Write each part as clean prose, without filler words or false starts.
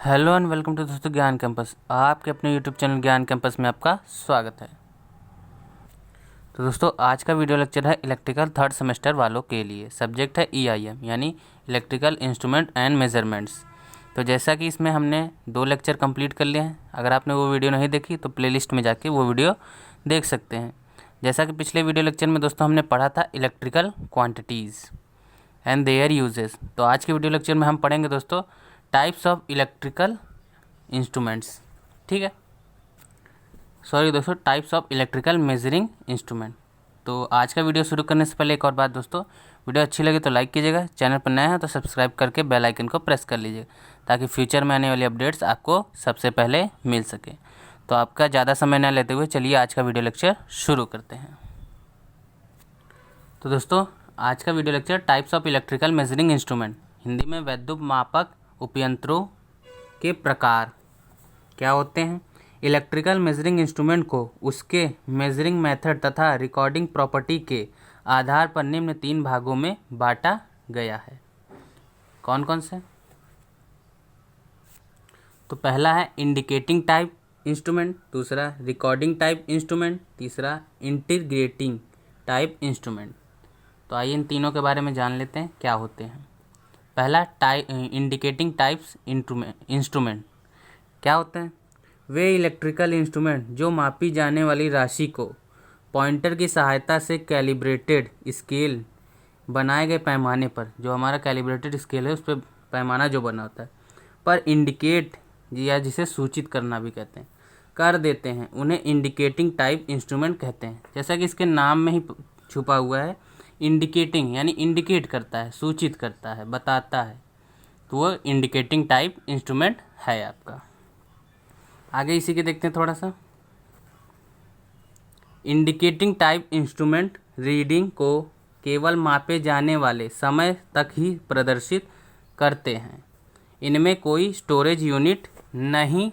Hello and welcome to दोस्तों ज्ञान campus. आपके अपने यूट्यूब चैनल ज्ञान कैंपस में आपका स्वागत है। तो दोस्तों आज का वीडियो लेक्चर है इलेक्ट्रिकल थर्ड सेमेस्टर वालों के लिए। सब्जेक्ट है EIM यानी इलेक्ट्रिकल इंस्ट्रूमेंट एंड मेजरमेंट्स। तो जैसा कि इसमें हमने 2 लेक्चर कंप्लीट कर लिए हैं। अगर आपने वो वीडियो नहीं देखी तो प्लेलिस्ट में जाके वो वीडियो देख सकते हैं। जैसा कि पिछले वीडियो लेक्चर में दोस्तों हमने पढ़ा था electrical quantities and there uses. तो आज के वीडियो लेक्चर में हम पढ़ेंगे दोस्तों टाइप्स ऑफ इलेक्ट्रिकल इंस्ट्रूमेंट्स। ठीक है, सॉरी दोस्तों, types of electrical measuring instrument. तो आज का वीडियो शुरू करने से पहले एक और बात दोस्तों, वीडियो अच्छी लगे तो लाइक कीजिएगा, चैनल पर नया है तो सब्सक्राइब करके बेल आइकन को प्रेस कर लीजिए ताकि फ्यूचर में आने वाली अपडेट्स आपको सबसे पहले मिल सके। तो आपका ज़्यादा समय न लेते हुए चलिए आज का वीडियो लेक्चर शुरू करते हैं। तो दोस्तों आज का video lecture types of electrical measuring instrument, Hindi में वैद्युत मापक उपयंत्रों के प्रकार क्या होते हैं। इलेक्ट्रिकल मेजरिंग इंस्ट्रूमेंट को उसके मेजरिंग मेथड तथा रिकॉर्डिंग प्रॉपर्टी के आधार पर निम्न 3 भागों में बांटा गया है। कौन कौन से? तो पहला है इंडिकेटिंग टाइप इंस्ट्रूमेंट, दूसरा रिकॉर्डिंग टाइप इंस्ट्रूमेंट, तीसरा इंटीग्रेटिंग टाइप इंस्ट्रूमेंट। तो आइए इन तीनों के बारे में जान लेते हैं क्या होते हैं। पहला इंडिकेटिंग टाइप्स इंस्ट्रूमेंट क्या होते हैं? वे इलेक्ट्रिकल इंस्ट्रूमेंट जो मापी जाने वाली राशि को पॉइंटर की सहायता से कैलिब्रेटेड स्केल बनाए गए पैमाने पर, जो हमारा कैलिब्रेटेड स्केल है उस पर पैमाना जो बना होता है, पर इंडिकेट या जिसे सूचित करना भी कहते हैं, कर देते हैं, उन्हें इंडिकेटिंग टाइप इंस्ट्रूमेंट कहते हैं। जैसा कि इसके नाम में ही छुपा हुआ है, इंडिकेटिंग यानी इंडिकेट करता है, सूचित करता है, बताता है, तो वो इंडिकेटिंग टाइप इंस्ट्रूमेंट है आपका। आगे इसी के देखते हैं थोड़ा सा। इंडिकेटिंग टाइप इंस्ट्रूमेंट रीडिंग को केवल मापे जाने वाले समय तक ही प्रदर्शित करते हैं। इनमें कोई स्टोरेज यूनिट नहीं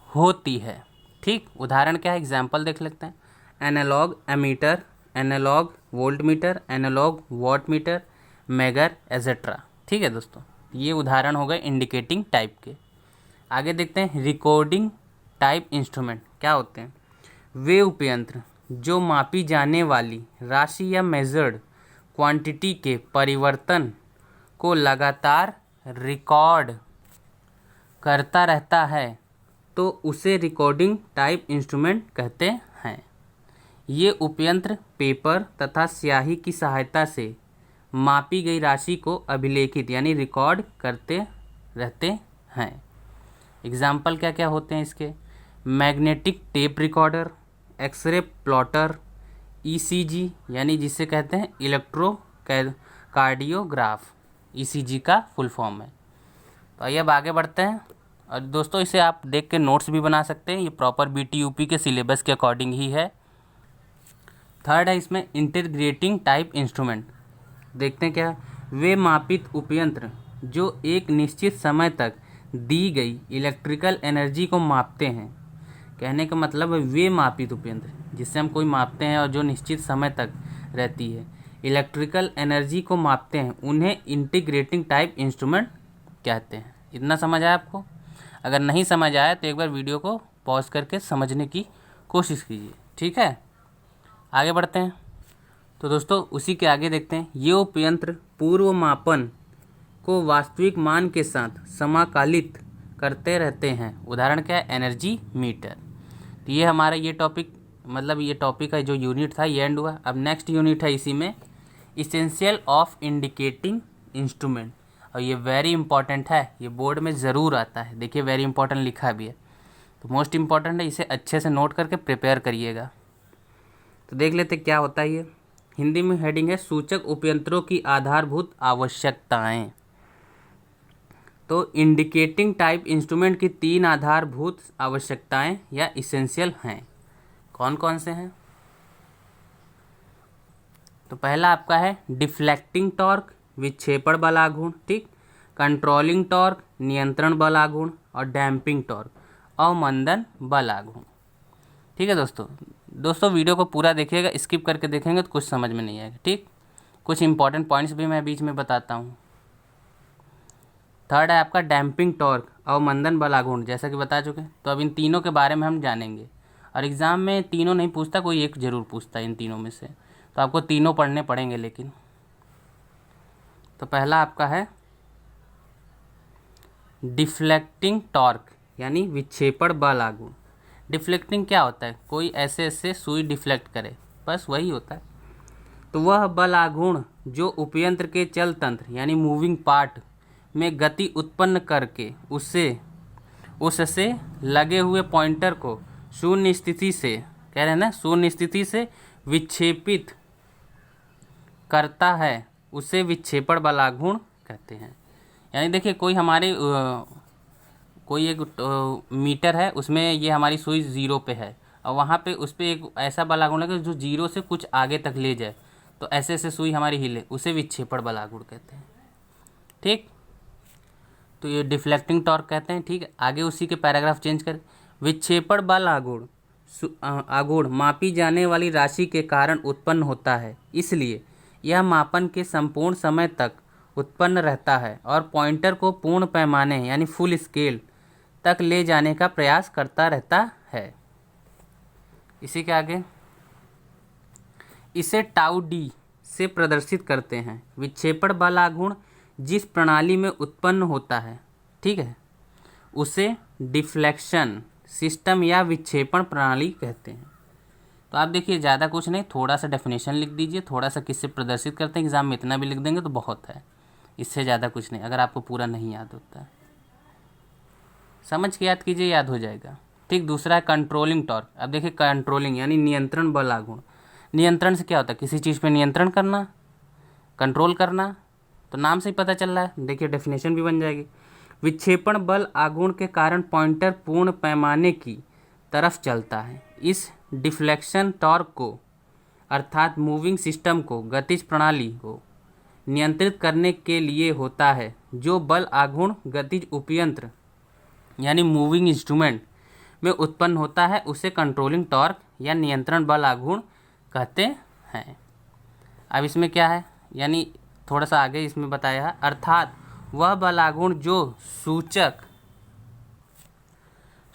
होती है। ठीक, उदाहरण क्या है, एग्जाम्पल देख लेते हैं। Analogue ammeter, analogue voltmeter, analogue wattmeter, megger etcetera. ठीक है दोस्तों, ये उदाहरण हो गए इंडिकेटिंग टाइप के। आगे देखते हैं रिकॉर्डिंग टाइप इंस्ट्रूमेंट क्या होते हैं। वे उपयंत्र जो मापी जाने वाली राशि या मेजर्ड क्वांटिटी के परिवर्तन को लगातार रिकॉर्ड करता रहता है तो उसे रिकॉर्डिंग टाइप इंस्ट्रूमेंट कहते हैं। ये उपयंत्र पेपर तथा स्याही की सहायता से मापी गई राशि को अभिलेखित यानी रिकॉर्ड करते रहते हैं। एग्जाम्पल क्या क्या होते हैं इसके? Magnetic tape recorder, X ray plotter, ECG यानी जिसे कहते हैं इलेक्ट्रो कार्डियोग्राफ, ECG का फुल फॉर्म है। तो आइए अब आगे बढ़ते हैं। और दोस्तों इसे आप देख के नोट्स भी बना सकते हैं, ये प्रॉपर BTUP के सिलेबस के अकॉर्डिंग ही है। थर्ड है इसमें इंटीग्रेटिंग टाइप इंस्ट्रूमेंट। देखते हैं क्या। वे मापित उपयंत्र जो एक निश्चित समय तक दी गई इलेक्ट्रिकल एनर्जी को मापते हैं। कहने का मतलब है वे मापित उपयंत्र जिससे हम कोई मापते हैं और जो निश्चित समय तक रहती है इलेक्ट्रिकल एनर्जी को मापते हैं, उन्हें इंटीग्रेटिंग टाइप इंस्ट्रूमेंट कहते हैं। इतना समझ आया आपको? अगर नहीं समझ आया तो एक बार वीडियो को पॉज करके समझने की कोशिश कीजिए। ठीक है, आगे बढ़ते हैं। तो दोस्तों उसी के आगे देखते हैं। ये उपयंत्र पूर्व मापन को वास्तविक मान के साथ समाकालित करते रहते हैं। उदाहरण क्या है? Energy meter. तो ये हमारा ये टॉपिक, मतलब ये टॉपिक का जो यूनिट था ये एंड हुआ। अब नेक्स्ट यूनिट है इसी में इसेंशियल ऑफ इंडिकेटिंग इंस्ट्रूमेंट, और ये वेरी इंपॉर्टेंट है, ये बोर्ड में ज़रूर आता है। देखिए वेरी इंपॉर्टेंट लिखा भी है, तो मोस्ट इंपॉर्टेंट है, इसे अच्छे से नोट करके प्रिपेयर करिएगा। तो देख लेते क्या होता है ये। हिंदी में हेडिंग है सूचक उपयंत्रों की आधारभूत आवश्यकताएं। तो इंडिकेटिंग टाइप इंस्ट्रूमेंट की 3 आधारभूत आवश्यकताएं या इसेंशियल हैं। कौन कौन से हैं? तो पहला आपका है डिफ्लेक्टिंग टॉर्क, विक्षेपण बल आघूर्ण। ठीक, कंट्रोलिंग टॉर्क, नियंत्रण बल आघूर्ण, और डैम्पिंग टॉर्क, अवमंदन बल आघूर्ण। ठीक है दोस्तों वीडियो को पूरा देखिएगा, स्किप करके देखेंगे तो कुछ समझ में नहीं आएगा। ठीक, कुछ इंपॉर्टेंट पॉइंट्स भी मैं बीच में बताता हूँ। थर्ड है आपका डैम्पिंग टॉर्क, अवमंदन बल आघूर्ण, जैसा कि बता चुके हैं। तो अब इन तीनों के बारे में हम जानेंगे, और एग्ज़ाम में तीनों नहीं पूछता, कोई एक ज़रूर पूछता है इन तीनों में से, तो आपको तीनों पढ़ने पड़ेंगे लेकिन। तो पहला आपका है डिफ्लेक्टिंग टॉर्क, यानी विक्षेपण बल आघूर्ण। डिफ्लेक्टिंग क्या होता है? कोई ऐसे ऐसे सुई डिफ्लेक्ट करे, बस वही होता है। तो वह बल आघूर्ण जो उपयंत्र के चल तंत्र यानी मूविंग पार्ट में गति उत्पन्न करके उससे लगे हुए पॉइंटर को शून्य स्थिति से, कह रहे हैं ना, शून्य स्थिति से विक्षेपित करता है, उसे विक्षेपण बल आघूर्ण कहते हैं। यानी देखिए, कोई हमारे कोई एक मीटर है, उसमें ये हमारी सुई ज़ीरो पे है, और वहाँ पे उस पर एक ऐसा बल आघूर्ण लगे जो जीरो से कुछ आगे तक ले जाए, तो ऐसे ऐसे सुई हमारी हिले, उसे विक्षेपण बल आघूर्ण कहते हैं। ठीक, तो ये डिफ्लेक्टिंग टॉर्क कहते हैं। ठीक है, आगे उसी के पैराग्राफ चेंज कर, विक्षेपण बल आघूर्ण मापी जाने वाली राशि के कारण उत्पन्न होता है, इसलिए यह मापन के संपूर्ण समय तक उत्पन्न रहता है और पॉइंटर को पूर्ण पैमाने यानी फुल स्केल तक ले जाने का प्रयास करता रहता है। इसी के आगे, इसे टाउ डी से प्रदर्शित करते हैं। विक्षेपण बल आघूर्ण जिस प्रणाली में उत्पन्न होता है, ठीक है, उसे डिफ्लेक्शन सिस्टम या विक्षेपण प्रणाली कहते हैं। तो आप देखिए, ज़्यादा कुछ नहीं, थोड़ा सा डेफिनेशन लिख दीजिए, थोड़ा सा किससे प्रदर्शित करते हैं, एग्जाम में इतना भी लिख देंगे तो बहुत है, इससे ज़्यादा कुछ नहीं, अगर आपको पूरा नहीं याद होता है। समझ के याद कीजिए, याद हो जाएगा। ठीक, दूसरा है कंट्रोलिंग टॉर्क। अब देखिए, कंट्रोलिंग यानी नियंत्रण बल आघूर्ण। नियंत्रण से क्या होता है? किसी चीज़ पे नियंत्रण करना, कंट्रोल करना, तो नाम से ही पता चल रहा है। देखिए, डेफिनेशन भी बन जाएगी। विक्षेपण बल आघूर्ण के कारण पॉइंटर पूर्ण पैमाने की तरफ चलता है। इस डिफ्लेक्शन टॉर्क को, अर्थात मूविंग सिस्टम को, गतिज प्रणाली को नियंत्रित करने के लिए होता है। जो बल आघूर्ण गतिज उपयंत्र यानी मूविंग इंस्ट्रूमेंट में उत्पन्न होता है, उसे कंट्रोलिंग टॉर्क या नियंत्रण बल आघूर्ण कहते हैं। अब इसमें क्या है, यानी थोड़ा सा आगे इसमें बताया है, अर्थात वह बल आघूर्ण जो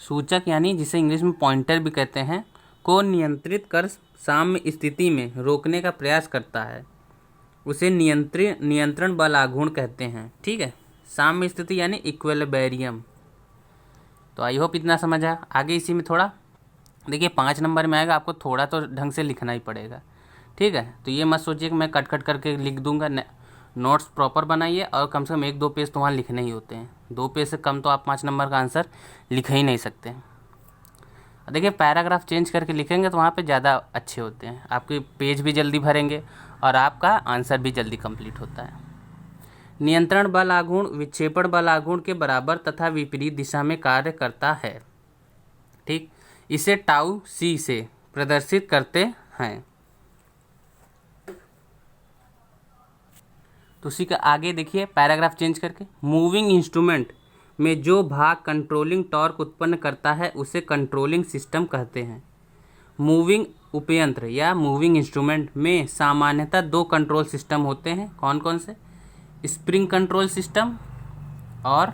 सूचक यानी जिसे इंग्लिश में पॉइंटर भी कहते हैं, को नियंत्रित कर साम्य स्थिति में रोकने का प्रयास करता है, उसे नियंत्रण बल आघूर्ण कहते हैं। ठीक है, साम्य स्थिति यानी इक्विलिब्रियम। तो आई होप इतना समझ आया। आगे इसी में थोड़ा देखिए, 5 नंबर में आएगा, आपको थोड़ा तो ढंग से लिखना ही पड़ेगा। ठीक है, तो ये मत सोचिए कि मैं कट कट करके लिख दूंगा। नोट्स प्रॉपर बनाइए, और कम से कम 1-2 पेज तो वहाँ लिखने ही होते हैं। 2 पेज से कम तो आप 5 नंबर का आंसर लिख ही नहीं सकते। देखिए, पैराग्राफ चेंज करके लिखेंगे तो वहाँ पे ज़्यादा अच्छे होते हैं, आपके पेज भी जल्दी भरेंगे और आपका आंसर भी जल्दी कंप्लीट होता है। नियंत्रण बल आघूर्ण विक्षेपण बल आघूर्ण के बराबर तथा विपरीत दिशा में कार्य करता है। ठीक, इसे टाउ सी से प्रदर्शित करते हैं। तो उसी का आगे देखिए, पैराग्राफ चेंज करके, मूविंग इंस्ट्रूमेंट में जो भाग कंट्रोलिंग टॉर्क उत्पन्न करता है, उसे कंट्रोलिंग सिस्टम कहते हैं। मूविंग उपयंत्र या मूविंग इंस्ट्रूमेंट में सामान्यतः 2 कंट्रोल सिस्टम होते हैं। कौन कौन से? स्प्रिंग कंट्रोल सिस्टम और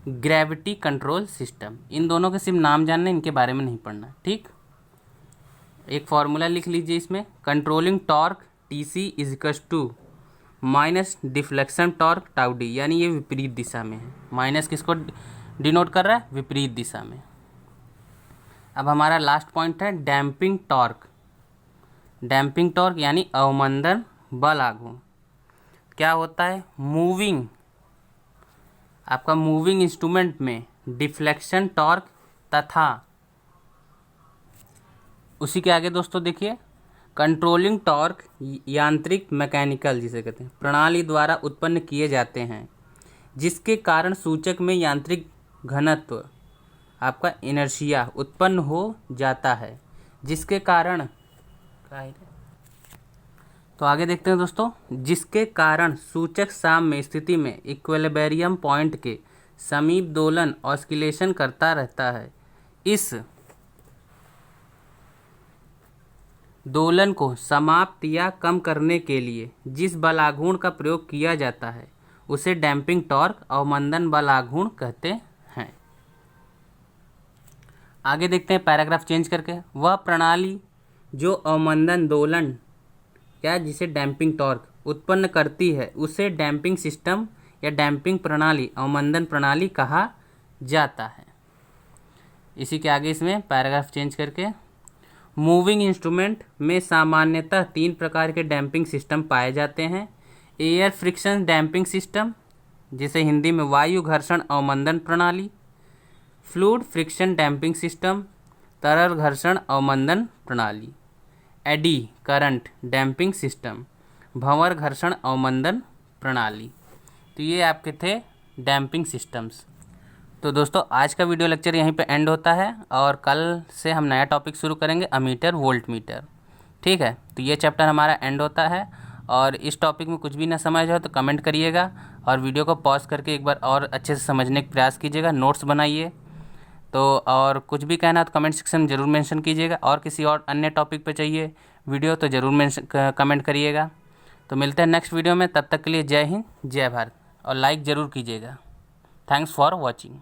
ग्रेविटी कंट्रोल सिस्टम। इन दोनों के सिर्फ नाम जानना, इनके बारे में नहीं पढ़ना। ठीक, एक फॉर्मूला लिख लीजिए इसमें, controlling torque TC = minus deflection torque tau D, यानी ये विपरीत दिशा में है। माइनस किसको डिनोट कर रहा है? विपरीत दिशा में। अब हमारा लास्ट पॉइंट है डैम्पिंग टॉर्क। डैम्पिंग टॉर्क यानी अवमंदन बल आघूर्ण। क्या होता है? आपका मूविंग इंस्ट्रूमेंट में डिफ्लेक्शन टॉर्क तथा उसी के आगे दोस्तों देखिए, कंट्रोलिंग टॉर्क यांत्रिक मैकेनिकल जिसे कहते हैं प्रणाली द्वारा उत्पन्न किए जाते हैं, जिसके कारण सूचक में यांत्रिक घनत्व आपका इनर्शिया उत्पन्न हो जाता है, जिसके कारण, तो आगे देखते हैं दोस्तों, जिसके कारण सूचक साम्य स्थिति में इक्विलिब्रियम पॉइंट के समीप दोलन ऑस्किलेशन करता रहता है। इस दोलन को समाप्त या कम करने के लिए जिस बल आघूर्ण का प्रयोग किया जाता है, उसे डैम्पिंग टॉर्क अवमंदन बल आघूर्ण कहते हैं। आगे देखते हैं पैराग्राफ चेंज करके। वह प्रणाली जो अवमंदन दोलन या जिसे डैम्पिंग टॉर्क उत्पन्न करती है उसे डैम्पिंग सिस्टम या डैम्पिंग प्रणाली अवमंदन प्रणाली कहा जाता है। इसी के आगे इसमें पैराग्राफ चेंज करके मूविंग इंस्ट्रूमेंट में सामान्यतः 3 प्रकार के डैम्पिंग सिस्टम पाए जाते हैं। एयर फ्रिक्शन डैम्पिंग सिस्टम, जिसे हिंदी में वायु घर्षण अवमंदन प्रणाली। फ्लूइड फ्रिक्शन डैम्पिंग सिस्टम, तरल घर्षण अवमंदन प्रणाली। एडी करंट डैम्पिंग सिस्टम, भंवर घर्षण अवमंदन प्रणाली। तो ये आपके थे डैम्पिंग सिस्टम्स। तो दोस्तों आज का वीडियो लेक्चर यहीं पे एंड होता है और कल से हम नया टॉपिक शुरू करेंगे अमीटर वोल्ट मीटर। ठीक है, तो ये चैप्टर हमारा एंड होता है और इस टॉपिक में कुछ भी ना समझ हो तो कमेंट करिएगा और वीडियो को पॉज करके एक बार और अच्छे से समझने का प्रयास कीजिएगा, नोट्स बनाइए। तो और कुछ भी कहना तो कमेंट सेक्शन में ज़रूर मेंशन कीजिएगा और किसी और अन्य टॉपिक पे चाहिए वीडियो तो ज़रूर कमेंट करिएगा। तो मिलते हैं नेक्स्ट वीडियो में, तब तक के लिए जय हिंद जय भारत और लाइक ज़रूर कीजिएगा। Thanks for watching.